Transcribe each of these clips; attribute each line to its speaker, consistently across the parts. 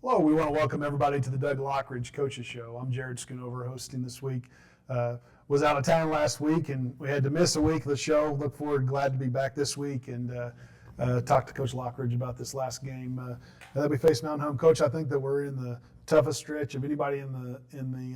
Speaker 1: Hello, we want to welcome everybody to the Doug Loughridge Coaches Show. I'm Jared Schoonover hosting this week. Was out of town last week and we had to miss a week of the show. Look forward, glad to be back this week and talk to Coach Loughridge about this last game that we faced Mountain Home. Coach, I think that we're in the toughest stretch of anybody in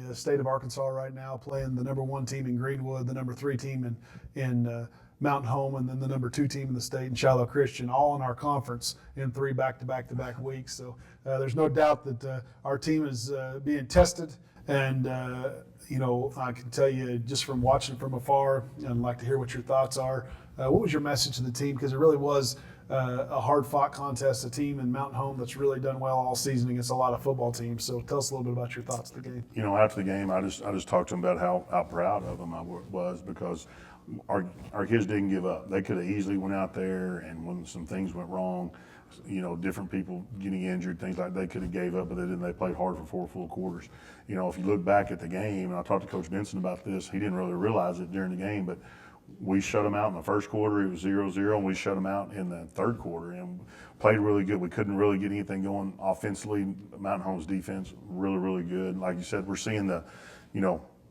Speaker 1: the state of Arkansas right now, playing the number 1 team in Greenwood, the number 3 team in Mountain Home, and then the number 2 team in the state in Shiloh Christian, all in our conference in 3 back-to-back weeks. So there's no doubt that our team is being tested, and I can tell you just from watching from afar, and I'd like to hear what your thoughts are. What was your message to the team? Because it really was a hard-fought contest, a team in Mountain Home that's really done well all season against a lot of football teams. So tell us a little bit about your thoughts of the game.
Speaker 2: After the game, I just talked to them about how proud of them I was, because our kids didn't give up. They could have easily went out there, and when some things went wrong, different people getting injured, things like that, they could have gave up, but they didn't. They played hard for 4 full quarters. If you look back at the game, and I talked to Coach Benson about this, he didn't really realize it during the game, but we shut them out in the first quarter. It was 0-0, and we shut them out in the third quarter and played really good. We couldn't really get anything going offensively. Mountain Home's defense, really, really good. Like you said, we're seeing the,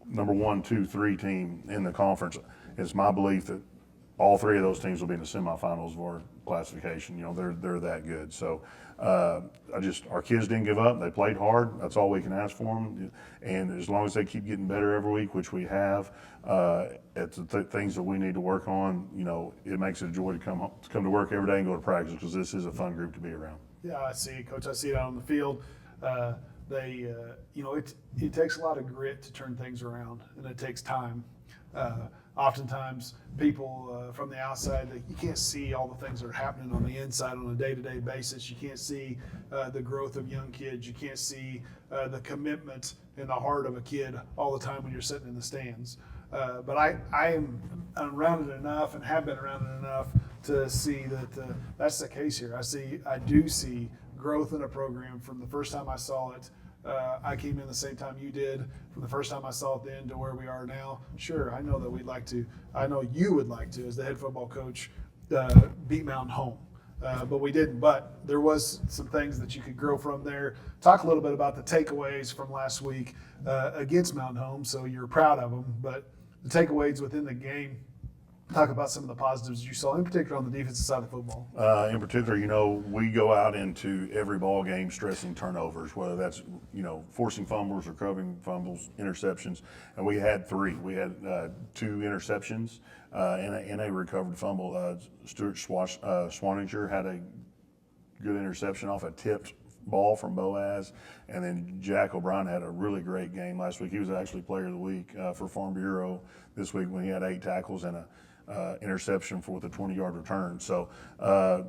Speaker 2: number 1, 2, 3 team in the conference. It's my belief that all 3 of those teams will be in the semifinals of our classification. They're that good. So our kids didn't give up. They played hard. That's all we can ask for them. And as long as they keep getting better every week, which we have, it's the things that we need to work on. It makes it a joy to come to work every day and go to practice, because this is a fun group to be around.
Speaker 1: Yeah, I see it, Coach. I see it out on the field. It takes a lot of grit to turn things around, and it takes time. Oftentimes, people from the outside, you can't see all the things that are happening on the inside on a day-to-day basis. You can't see the growth of young kids. You can't see the commitment in the heart of a kid all the time when you're sitting in the stands. But I'm around it enough and have been around it enough to see that that's the case here. I do see growth in a program from the first time I saw it. I came in the same time you did, from the first time I saw it then to where we are now. Sure, I know that I know you would like to, as the head football coach, beat Mountain Home. But we didn't. But there was some things that you could grow from there. Talk a little bit about the takeaways from last week against Mountain Home. So you're proud of them, but the takeaways within the game. Talk about some of the positives you saw, in particular on the defensive side of football.
Speaker 2: In particular, we go out into every ball game stressing turnovers, whether that's, forcing fumbles, recovering fumbles, interceptions. And we had 3. We had 2 interceptions and a recovered fumble. Stuart Swaninger had a good interception off a tipped ball from Boaz. And then Jack O'Brien had a really great game last week. He was actually player of the week for Farm Bureau this week when he had 8 tackles and a interception for the 20-yard return. So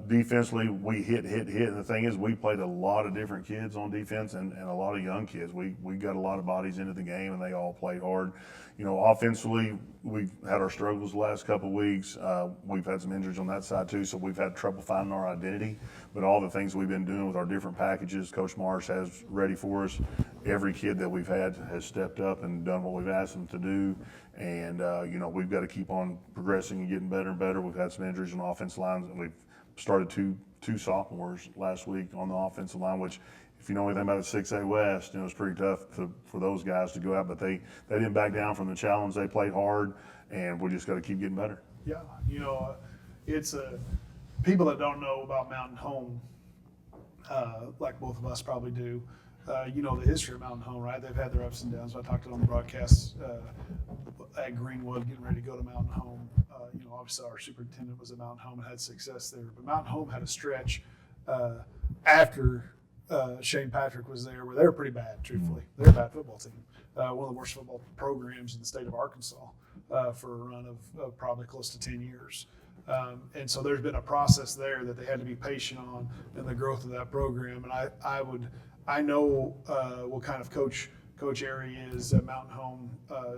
Speaker 2: defensively, we hit. And the thing is, we played a lot of different kids on defense and a lot of young kids. We got a lot of bodies into the game, and they all played hard. Offensively, we've had our struggles the last couple of weeks. We've had some injuries on that side too, so we've had trouble finding our identity. But all the things we've been doing with our different packages, Coach Marsh has ready for us. Every kid that we've had has stepped up and done what we've asked them to do. And, we've got to keep on progressing and getting better and better. We've had some injuries on the offensive lines, and we've started two sophomores last week on the offensive line, which, if you know anything about the 6A West, it's pretty tough for those guys to go out. But they didn't back down from the challenge. They played hard, and we just got to keep getting better.
Speaker 1: Yeah, it's people that don't know about Mountain Home, like both of us probably do. The history of Mountain Home, right? They've had their ups and downs. I talked it on the broadcast at Greenwood, getting ready to go to Mountain Home. Obviously our superintendent was at Mountain Home and had success there. But Mountain Home had a stretch after Shane Patrick was there where they were pretty bad, truthfully. They're a bad football team. One of the worst football programs in the state of Arkansas for a run of probably close to 10 years. And so there's been a process there that they had to be patient on in the growth of that program. And I know what kind of coach Airy is at Mountain Home.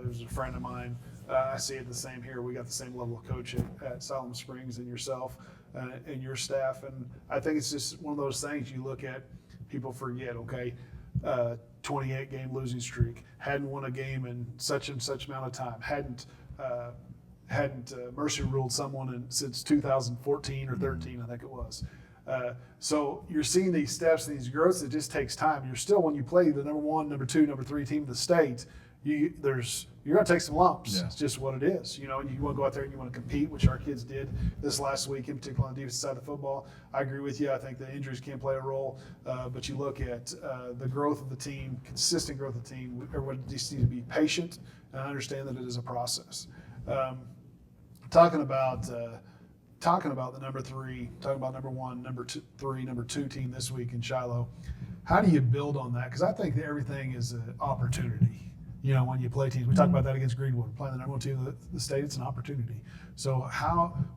Speaker 1: He was a friend of mine. I see it the same here. We got the same level of coach at Siloam Springs and yourself and your staff. And I think it's just one of those things you look at, people forget, 28 game losing streak, hadn't won a game in such and such amount of time, hadn't mercy ruled someone since 2014 or 13, I think it was. So you're seeing these steps and these growths. It just takes time. You're still, when you play the number 1, number 2, number 3 team of the state, you're going to take some lumps.
Speaker 2: Yeah.
Speaker 1: It's just what it is. You know, and you want to go out there and you want to compete, which our kids did this last week, in particular on the defensive side of football. I agree with you. I think the injuries can play a role, but you look at the growth of the team, consistent growth of the team. Everyone just needs to be patient and understand that it is a process. Talking about the number 3, talking about number 1, number 3, number 2 team this week in Shiloh. How do you build on that? Because I think that everything is an opportunity. You know, when you play teams, we talked about that against Greenwood, playing the number 1 team of the state, it's an opportunity. So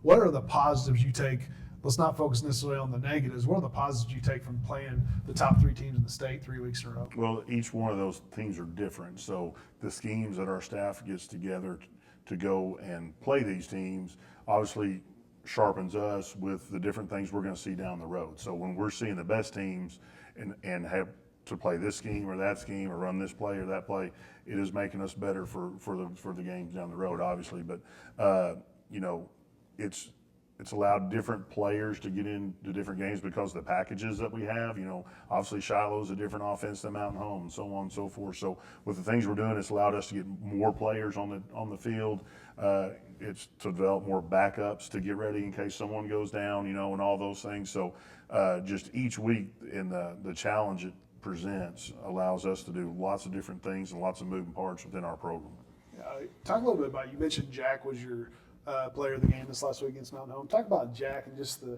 Speaker 1: what are the positives you take? Let's not focus necessarily on the negatives. What are the positives you take from playing the top 3 teams in the state 3 weeks in a row?
Speaker 2: Well, each one of those teams are different. So the schemes that our staff gets together to go and play these teams obviously sharpens us with the different things we're going to see down the road. So when we're seeing the best teams and have to play this scheme or that scheme or run this play or that play, it is making us better for the games down the road, obviously. But you know, it's allowed different players to get into different games because of the packages that we have. You know, obviously Shiloh's a different offense than Mountain Home, and so on and so forth. So with the things we're doing, it's allowed us to get more players on the field. It's to develop more backups to get ready in case someone goes down, you know, and all those things. So just each week in the challenge it presents allows us to do lots of different things and lots of moving parts within our program.
Speaker 1: Talk a little bit about, you mentioned Jack was your player of the game this last week against Mountain Home. Talk about Jack and just the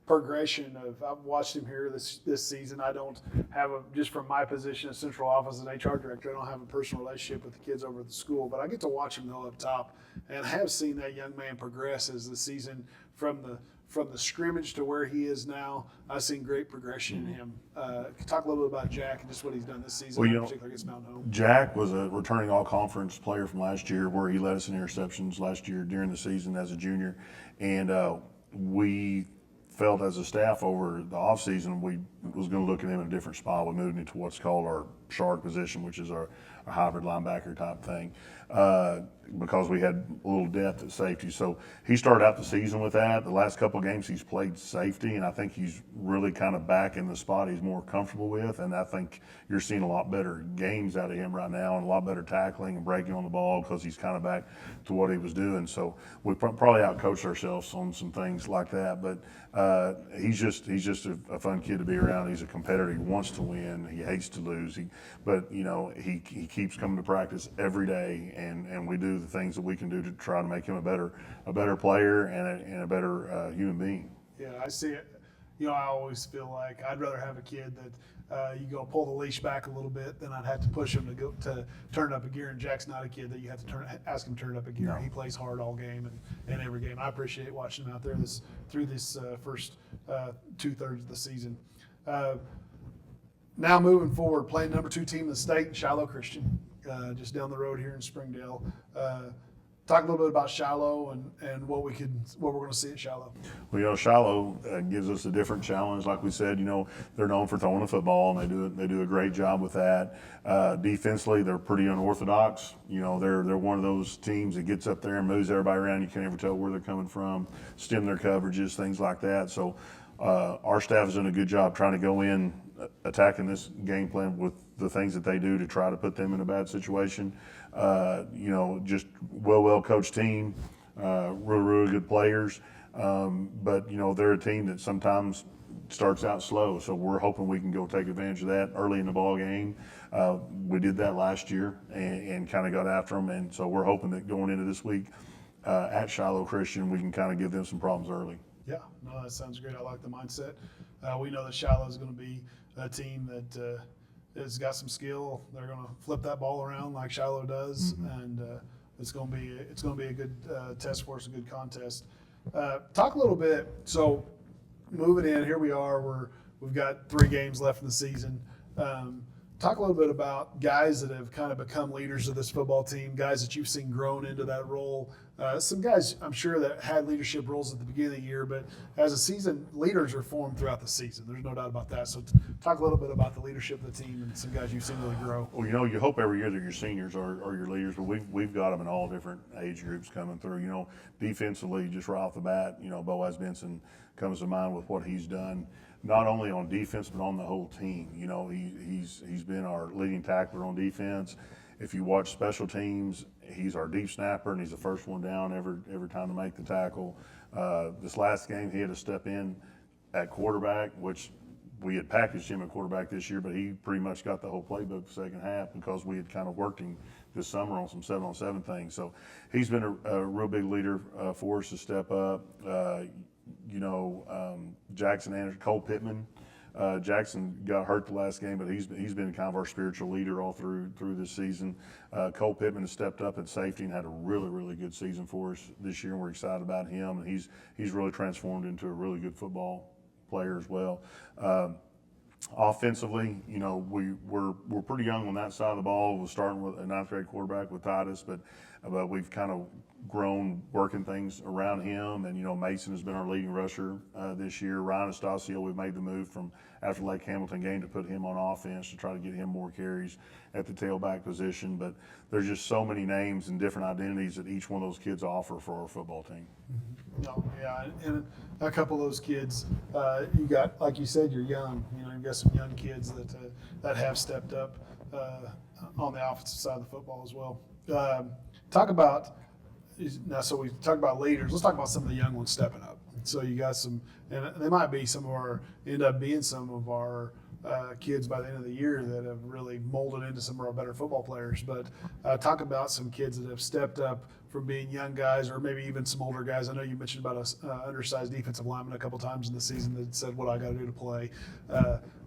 Speaker 1: progression of, I've watched him here this season. I don't have just from my position as central office and HR director, I don't have a personal relationship with the kids over at the school, but I get to watch him go up top and have seen that young man progress as the season from the scrimmage to where he is now. I've seen great progression in him. Talk a little bit about Jack and just what he's done this season,
Speaker 2: Well,
Speaker 1: in particular against Mountain Home.
Speaker 2: Jack was a returning all-conference player from last year, where he led us in interceptions last year during the season as a junior. And we felt as a staff over the offseason we was going to look at him in a different spot. We moved him to what's called our shard position, which is our hybrid linebacker type thing, because we had a little depth at safety. So he started out the season with that. The last couple of games he's played safety, and I think he's really kind of back in the spot he's more comfortable with. And I think you're seeing a lot better games out of him right now and a lot better tackling and breaking on the ball because he's kind of back to what he was doing. So we probably outcoached ourselves on some things like that. But he's just a fun kid to be around. He's a competitor. He wants to win. He hates to lose. But you know, he keeps coming to practice every day, and we do the things that we can do to try to make him a better player and a better human being.
Speaker 1: Yeah, I see it. You know, I always feel like I'd rather have a kid that you go pull the leash back a little bit than I'd have to push him to turn up a gear. And Jack's not a kid that you have to ask him to turn up a gear.
Speaker 2: No.
Speaker 1: He plays hard all game and every game. I appreciate watching him out there through this first 2/3 of the season. Now moving forward, playing number 2 team in the state, Shiloh Christian, just down the road here in Springdale. Talk a little bit about Shiloh and what we're going to see at Shiloh.
Speaker 2: Well, you know, Shiloh gives us a different challenge. Like we said, you know, they're known for throwing the football, and they do a great job with that. Defensively, they're pretty unorthodox. You know, they're one of those teams that gets up there and moves everybody around. You can't ever tell where they're coming from, stem their coverages, things like that. So our staff is doing a good job trying to go in, attacking this game plan with the things that they do to try to put them in a bad situation. You know, just well coached team, really good players. But, you know, they're a team that sometimes starts out slow. So we're hoping we can go take advantage of that early in the ball game. We did that last year and kind of got after them. And so we're hoping that going into this week at Shiloh Christian, we can kind of give them some problems early.
Speaker 1: Yeah, no, that sounds great. I like the mindset. We know that Shiloh is going to be a team that has got some skill. They're going to flip that ball around like Shiloh does, and it's going to be a good test for us, a good contest. Talk a little bit. So moving in, here we are. We've got 3 games left in the season. Talk a little bit about guys that have kind of become leaders of this football team, guys that you've seen grown into that role. Some guys, I'm sure, that had leadership roles at the beginning of the year, but as a season, leaders are formed throughout the season. There's no doubt about that. So talk a little bit about the leadership of the team and some guys you've seen really grow.
Speaker 2: Well, you hope every year that your seniors are your leaders, but we've got them in all different age groups coming through. Defensively, just right off the bat, Boaz Benson comes to mind with what he's done, not only on defense but on the whole team. He's been our leading tackler on defense. If you watch special teams, he's our deep snapper, and he's the first one down every time to make the tackle. This last game, he had to step in at quarterback, which we had packaged him at quarterback this year, but he pretty much got the whole playbook the second half because we had kind of worked him this summer on some 7-on-7 things. So he's been a real big leader for us to step up. Jackson Anderson, Cole Pittman. Jackson got hurt the last game, but he's been kind of our spiritual leader all through this season. Cole Pittman has stepped up at safety and had a really, really good season for us this year, and we're excited about him. And he's really transformed into a really good football player as well. Offensively, we're pretty young on that side of the ball. We're starting with a ninth grade quarterback with Titus, but we've kind of grown working things around him. And Mason has been our leading rusher this year. Ryan Estacio, we've made the move from after Lake Hamilton game to put him on offense to try to get him more carries at the tailback position. But there's just so many names and different identities that each one of those kids offer for our football team.
Speaker 1: No, yeah, and a couple of those kids, you got, like you said, you're young. You've got some young kids that have stepped up on the offensive side of the football as well. Talk about now. So we talked about leaders. Let's talk about some of the young ones stepping up. So you got some, and they might be end up being some of our kids by the end of the year that have really molded into some of our better football players. But talk about some kids that have stepped up from being young guys, or maybe even some older guys. I know you mentioned about a undersized defensive lineman a couple times in the season that said, "What I got to do to play."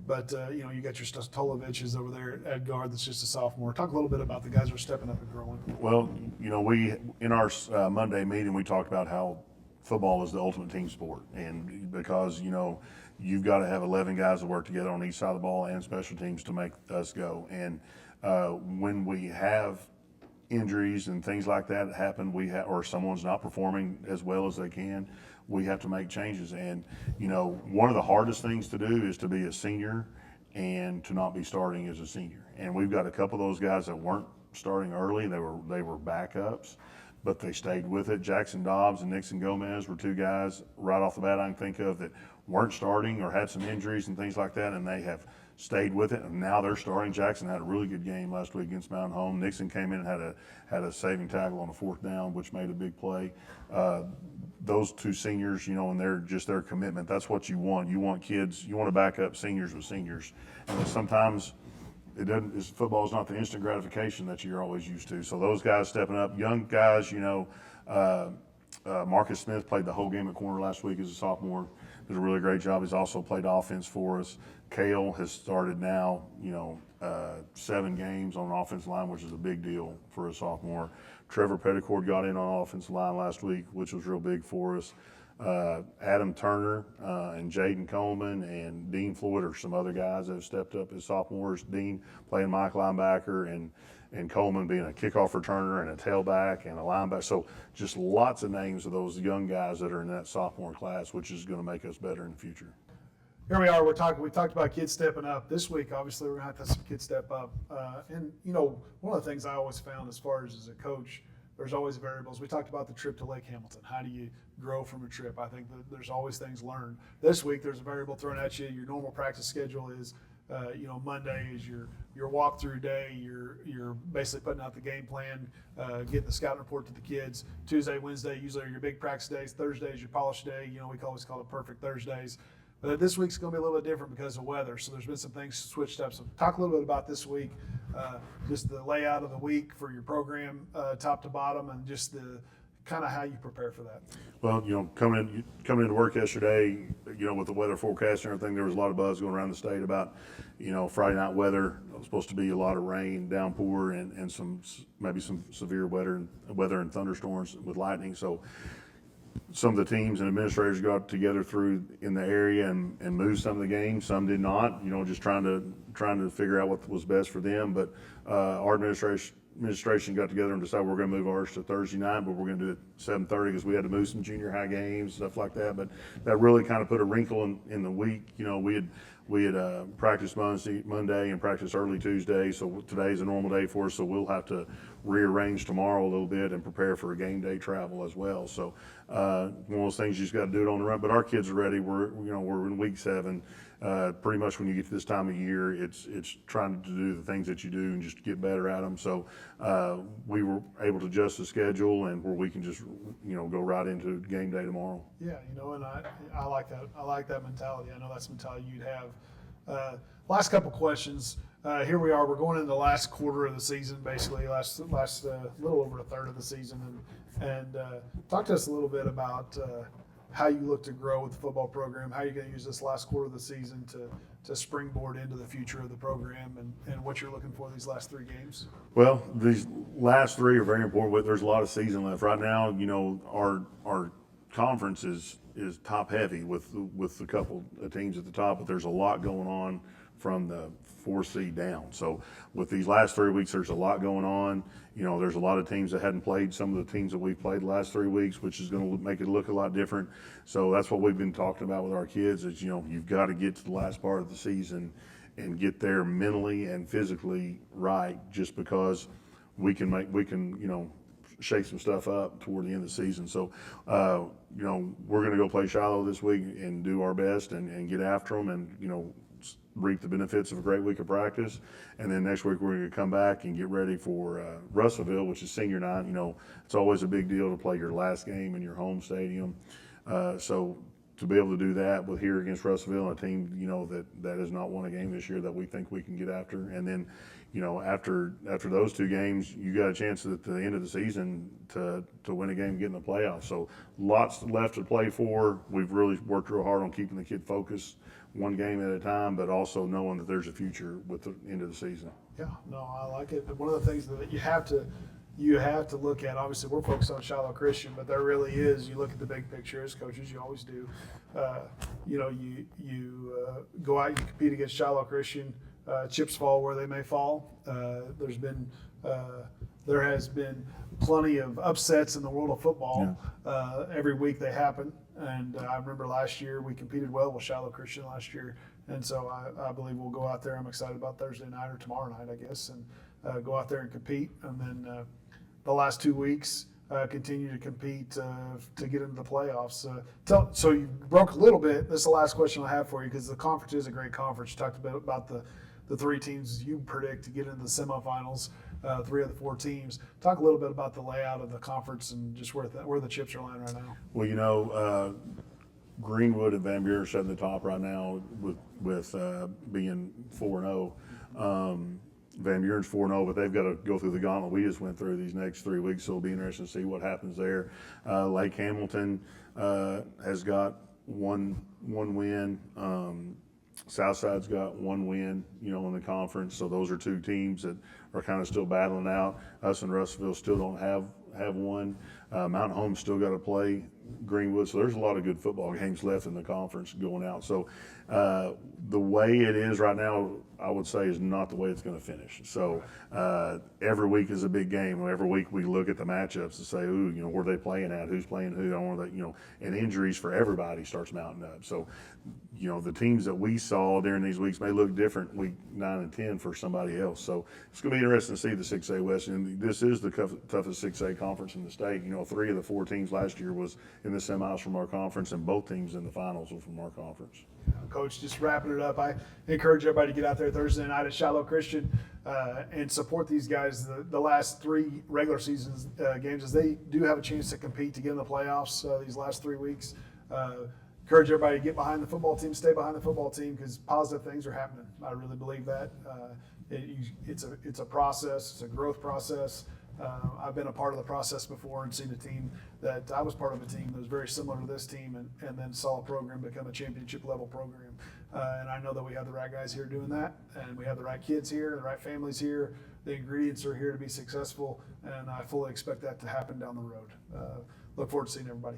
Speaker 1: But you got your Stoloviches over there at guard that's just a sophomore. Talk a little bit about the guys who are stepping up and growing.
Speaker 2: Well, we in our Monday meeting we talked about how football is the ultimate team sport, and because you've got to have 11 guys that work together on each side of the ball and special teams to make us go. And when we have injuries and things like that happen, or someone's not performing as well as they can, we have to make changes. And one of the hardest things to do is to be a senior and to not be starting as a senior. And we've got a couple of those guys that weren't starting early. They were backups, but they stayed with it. Jackson Dobbs and Nixon Gomez were two guys right off the bat I can think of that weren't starting or had some injuries and things like that, and they have stayed with it, and now they're starting. Jackson had a really good game last week against Mountain Home. Nixon came in and had a saving tackle on a 4th down, which made a big play. Those two seniors, and their commitment. That's what you want. You want kids. You want to back up seniors with seniors, and sometimes football is not the instant gratification that you're always used to. So those guys stepping up, young guys. Marcus Smith played the whole game at corner last week as a sophomore. Did a really great job. He's also played offense for us. Kale has started now, 7 games on the offensive line, which is a big deal for a sophomore. Trevor Petticord got in on offensive line last week, which was real big for us. Adam Turner and Jaden Coleman and Dean Floyd are some other guys that have stepped up as sophomores. Dean playing Mike linebacker and Coleman being a kickoff returner and a tailback and a linebacker. So just lots of names of those young guys that are in that sophomore class, which is going to make us better in the future.
Speaker 1: Here we are. We talked about kids stepping up. This week, obviously, we're going to have some kids step up. And one of the things I always found as far as a coach, there's always variables. We talked about the trip to Lake Hamilton. How do you grow from a trip? I think that there's always things learned. This week, there's a variable thrown at you. Your normal practice schedule is, Monday is your walkthrough day. You're basically putting out the game plan, getting the scouting report to the kids. Tuesday, Wednesday usually are your big practice days. Thursday is your polish day. We always call it perfect Thursdays. But this week's going to be a little bit different because of weather. So there's been some things switched up. So talk a little bit about this week, just the layout of the week for your program, top to bottom, and just the kind of how you prepare for that.
Speaker 2: Well, coming into work yesterday, with the weather forecast and everything, there was a lot of buzz going around the state about, Friday night weather. It was supposed to be a lot of rain, downpour, and maybe some severe weather and thunderstorms with lightning. So some of the teams and administrators got together in the area and moved some of the games. Some did not, just trying to figure out what was best for them. But our administration got together and decided we're going to move ours to Thursday night, but we're going to do it 7:30 because we had to move some junior high games, stuff like that. But that really kind of put a wrinkle in the week. You know, we had practiced Monday and practiced early Tuesday, so today's a normal day for us. So we'll have to rearrange tomorrow a little bit and prepare for a game day travel as well. So one of those things you just got to do it on the run. But our kids are ready. We're in week 7. Pretty much when you get to this time of year, it's trying to do the things that you do and just get better at them. So we were able to adjust the schedule and where we can just go right into game day tomorrow.
Speaker 1: Yeah, and I like that. I like that mentality. I know that's the mentality you'd have. Last couple questions. Here we are. We're going into the last quarter of the season, basically last little over a third of the season, and talk to us a little bit about how you look to grow with the football program, how you're going to use this last quarter of the season to springboard into the future of the program, and what you're looking for these last 3 games.
Speaker 2: Well, these last 3 are very important. There's a lot of season left right now. Our conference is top heavy with a couple of teams at the top, but there's a lot going on from the 4 seed down. So with these last 3 weeks, there's a lot going on. There's a lot of teams that hadn't played some of the teams that we've played the last 3 weeks, which is going to make it look a lot different. So that's what we've been talking about with our kids is, you've got to get to the last part of the season and get there mentally and physically right, just because we can shake some stuff up toward the end of the season. So, we're going to go play Shiloh this week and do our best and get after them and, reap the benefits of a great week of practice. And then next week we're going to come back and get ready for Russellville, which is senior night. It's always a big deal to play your last game in your home stadium. So to be able to do that with here against Russellville, a team, that has not won a game this year that we think we can get after. And then, after those 2 games, you got a chance at the end of the season to win a game and get in the playoffs. So lots left to play for. We've really worked real hard on keeping the kid focused one game at a time, but also knowing that there's a future with the end of the season.
Speaker 1: Yeah, no, I like it. One of the things that you have to look at, obviously we're focused on Shiloh Christian, but there really is, you look at the big picture as coaches, you always do. You go out, you compete against Shiloh Christian, chips fall where they may fall. There has been plenty of upsets in the world of football. Yeah. Every week they happen. And I remember last year we competed well with Shiloh Christian last year. And so I believe we'll go out there. I'm excited about Thursday night or tomorrow night, I guess, and go out there and compete. And then the last 2 weeks, continue to compete to get into the playoffs. So you broke a little bit. This is the last question I have for you because the conference is a great conference. You talked a bit about the 3 teams you predict to get into the semifinals. 3 of the 4 teams. Talk a little bit about the layout of the conference and just where the chips are lying right now.
Speaker 2: Well, Greenwood and Van Buren are setting the top right now with being 4-0. Van Buren's 4-0, but they've got to go through the gauntlet we just went through these next 3 weeks, so it'll be interesting to see what happens there. Lake Hamilton has got one win. Southside's got 1 win, in the conference. So those are 2 teams that are kind of still battling out. Us and Russellville still don't have one. Mount Home's still got to play Greenwood. So there's a lot of good football games left in the conference going out. So the way it is right now, I would say, is not the way it's going to finish. So every week is a big game. Every week we look at the matchups to say, ooh, where are they playing at? Who's playing who? I want that, and injuries for everybody starts mounting up. So, the teams that we saw during these weeks may look different week 9 and 10 for somebody else. So it's going to be interesting to see the 6A West. And this is the toughest 6A conference in the state. 3 of the 4 teams last year was in the semis from our conference, and both teams in the finals were from our conference.
Speaker 1: Coach, just wrapping it up, I encourage everybody to get out there Thursday night at Shiloh Christian and support these guys. The last 3 regular season games, as they do have a chance to compete to get in the playoffs these last 3 weeks. Encourage everybody to get behind the football team, stay behind the football team, because positive things are happening. I really believe that. It's a process. It's a growth process. I've been a part of the process before and seen a team that I was part of a team that was very similar to this team and then saw a program become a championship level program. And I know that we have the right guys here doing that, and we have the right kids here, the right families here. The ingredients are here to be successful, and I fully expect that to happen down the road. Look forward to seeing everybody.